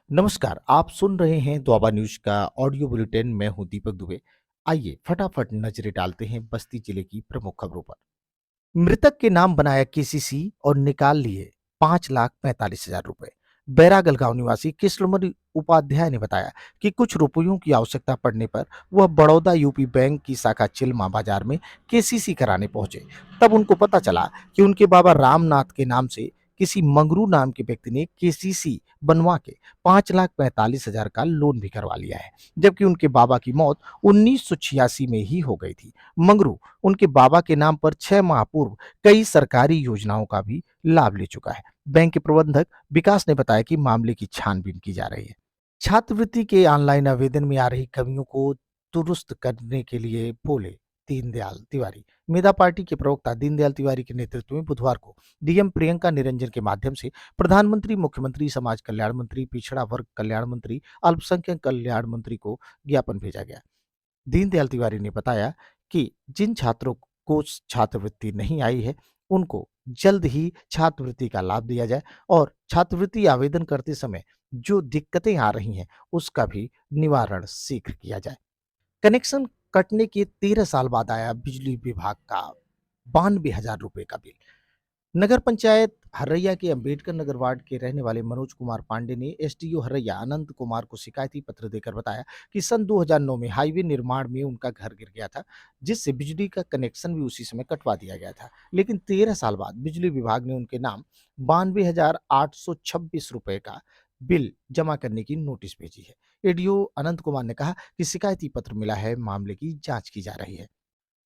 नमस्कार, आप सुन रहे हैं द्वाबा न्यूज का ऑडियो बुलेटिन। मैं हूं दीपक दुबे। आइए फटाफट नजरें डालते हैं बस्ती जिले की प्रमुख खबरों पर। मृतक के नाम बनाया केसीसी और निकाल लिए 5,45,000 रुपए। बैरागल गांव निवासी कृष्णमणि उपाध्याय ने बताया कि कुछ रुपयों की आवश्यकता पड़ने पर वह बड़ौदा यूपी बैंक की शाखा चिल्मा बाजार में केसीसी कराने पहुंचे। तब उनको पता चला कि उनके बाबा रामनाथ के नाम से किसी मंगरू नाम के व्यक्ति ने केसीसी बनवा के 5,45,000 का लोन भी करवा लिया है, जबकि उनके बाबा की मौत 1986 में ही हो गई थी। मंगरू उनके बाबा के नाम पर 6 माह पूर्व कई सरकारी योजनाओं का भी लाभ ले चुका है। बैंक के प्रबंधक विकास ने बताया कि मामले की छानबीन की जा रही है। छात्रवृत्ति के ऑनलाइन आवेदन में आ रही कमियों को दुरुस्त करने के लिए बोले दीनदयाल तिवारी। मेधा पार्टी के प्रवक्ता दीनदयाल तिवारी के नेतृत्व में बुधवार को डीएम प्रियंका निरंजन के माध्यम से प्रधानमंत्री, मुख्यमंत्री, समाज कल्याण मंत्री, पिछड़ा वर्ग कल्याण मंत्री, अल्पसंख्यक कल्याण मंत्री को ज्ञापन भेजा गया। दीनदयाल तिवारी ने बताया कि जिन छात्रों को छात्रवृत्ति नहीं आई है, उनको जल्द ही छात्रवृत्ति का लाभ दिया जाए और छात्रवृत्ति आवेदन करते समय जो दिक्कतें आ रही हैं, उसका भी निवारण शीघ्र किया जाए। कनेक्शन कटने के 13 साल बाद आया बिजली विभाग का 92,000 रुपए का बिल। नगर पंचायत हर्रैया के अंबेडकर नगर वार्ड के रहने वाले मनोज कुमार पांडे ने एसडीओ हर्रैया अनंत कुमार को शिकायती पत्र देकर बताया कि सन 2009 में हाईवे निर्माण में उनका घर गिर गया था, जिससे बिजली का कनेक्शन भी उसी समय कटवा दिया गया था। लेकिन 13 साल बाद बिजली विभाग ने उनके नाम 92,826 रुपए का बिल जमा करने की नोटिस भेजी है। एडीओ अनंत कुमार ने कहा कि शिकायती पत्र मिला है, मामले की जांच की जा रही है।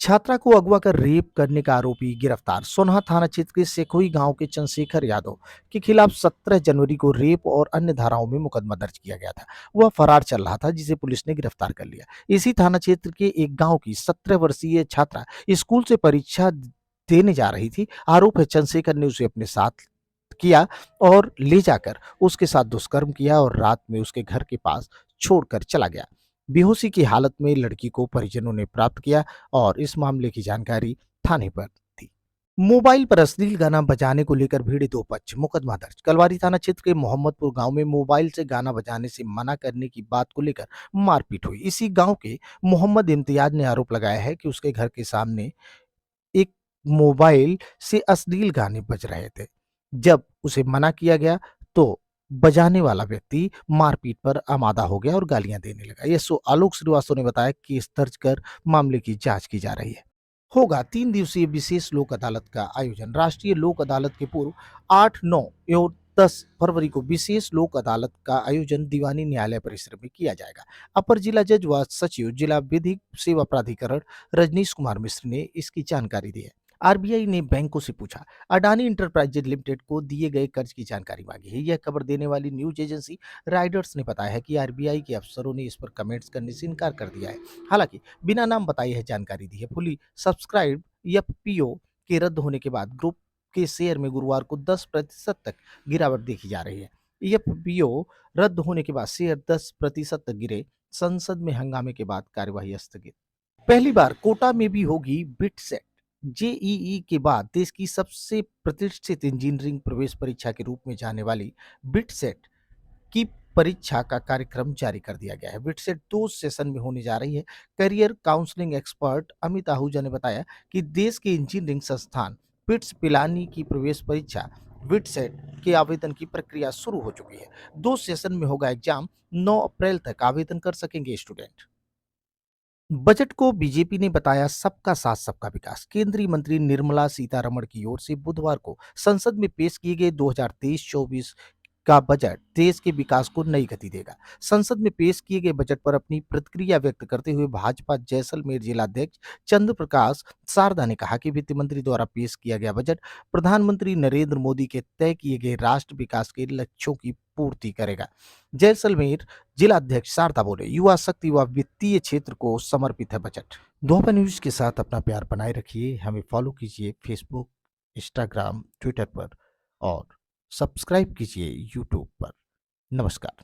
छात्रा को अगवा कर रेप करने का आरोपी गिरफ्तार। सोनहा थाना क्षेत्र के सेखोई गांव के चंद्रशेखर यादव के खिलाफ 17 जनवरी को रेप और अन्य धाराओं में मुकदमा दर्ज किया गया था। वह फरार चल रहा था, जिसे पुलिस ने गिरफ्तार कर लिया। इसी थाना क्षेत्र के एक गांव की 17 वर्षीय छात्रा स्कूल से परीक्षा देने जा रही थी। आरोप है चंद्रशेखर ने उसे अपने साथ किया और ले जाकर उसके साथ दुष्कर्म किया और रात में उसके घर के पास छोड़कर चला गया। बेहोशी की हालत में लड़की को परिजनों ने प्राप्त किया और इस मामले की जानकारी थाने पर दी। मोबाइल पर अश्लील गाना बजाने को लेकर भिड़े दो पक्ष, मुकदमा दर्ज। कलवारी थाना क्षेत्र के मोहम्मदपुर गांव में मोबाइल से गाना बजाने से मना करने की बात को लेकर मारपीट हुई। इसी गांव के मोहम्मद इम्तियाज ने आरोप लगाया है कि उसके घर के सामने एक मोबाइल से अश्लील गाने बज रहे थे। जब उसे मना किया गया तो बजाने वाला व्यक्ति मारपीट पर आमादा हो गया और गालियां देने लगा। ये आलोक श्रीवास्तव ने बताया कि केस दर्ज कर मामले की जांच की जा रही है। होगा 3 दिवसीय विशेष लोक अदालत का आयोजन। राष्ट्रीय लोक अदालत के पूर्व 8, 9 एवं 10 फरवरी को विशेष लोक अदालत का आयोजन दीवानी न्यायालय परिसर में किया जाएगा। अपर जिला जज व सचिव जिला विधिक सेवा प्राधिकरण रजनीश कुमार मिश्र ने इसकी जानकारी दी है। आरबीआई ने बैंकों से पूछा, अडानी इंटरप्राइजेज लिमिटेड को दिए गए कर्ज की जानकारी मांगी है। यह खबर देने वाली न्यूज एजेंसी राइडर्स ने बताया है कि आरबीआई के अफसरों ने इस पर कमेंट्स करने से इनकार कर दिया है। हालांकि बिना नाम बताए यह जानकारी दी है। फुली सब्सक्राइब एफपीओ के रद्द होने के बाद ग्रुप के शेयर में गुरुवार को 10% तक गिरावट देखी जा रही है। एफपीओ रद्द होने के बाद शेयर 10% तक गिरे। संसद में हंगामे के बाद कार्यवाही स्थगित। पहली बार कोटा में भी होगी बिटसेट। जेईई के बाद देश की सबसे प्रतिष्ठित इंजीनियरिंग प्रवेश परीक्षा के रूप में जाने वाली बिटसेट की परीक्षा का कार्यक्रम जारी कर दिया गया है। बिटसेट 2 सेशन में होने जा रही है। Career counselling expert Amit Ahuja ने बताया कि देश के इंजीनियरिंग संस्थान बिट्स पिलानी की प्रवेश परीक्षा बिटसेट के आवेदन की प्रक्रिया शुरू हो चुकी है। 2 सेशन में होगा एग्जाम। 9 अप्रैल तक आवेदन कर सकेंगे स्टूडेंट। बजट को बीजेपी ने बताया सबका साथ सबका विकास। केंद्रीय मंत्री निर्मला सीतारमण की ओर से बुधवार को संसद में पेश किए गए 2023-24 का बजट देश के विकास को नई गति देगा। संसद में पेश किए गए बजट पर अपनी प्रतिक्रिया व्यक्त करते हुए भाजपा जैसलमेर जिलाध्यक्ष चंद्र प्रकाश शारदा ने कहा कि वित्त मंत्री द्वारा पेश किया गया बजट प्रधानमंत्री नरेंद्र मोदी के तय किए गए राष्ट्र विकास के लक्ष्यों की पूर्ति करेगा। जैसलमेर जिलाध्यक्ष शारदा बोले, युवा शक्ति व वित्तीय क्षेत्र को समर्पित है बजट। दोपहर न्यूज के साथ अपना प्यार बनाए रखिए। हमें फॉलो कीजिए फेसबुक, इंस्टाग्राम, ट्विटर पर और सब्सक्राइब कीजिए यूट्यूब पर। नमस्कार।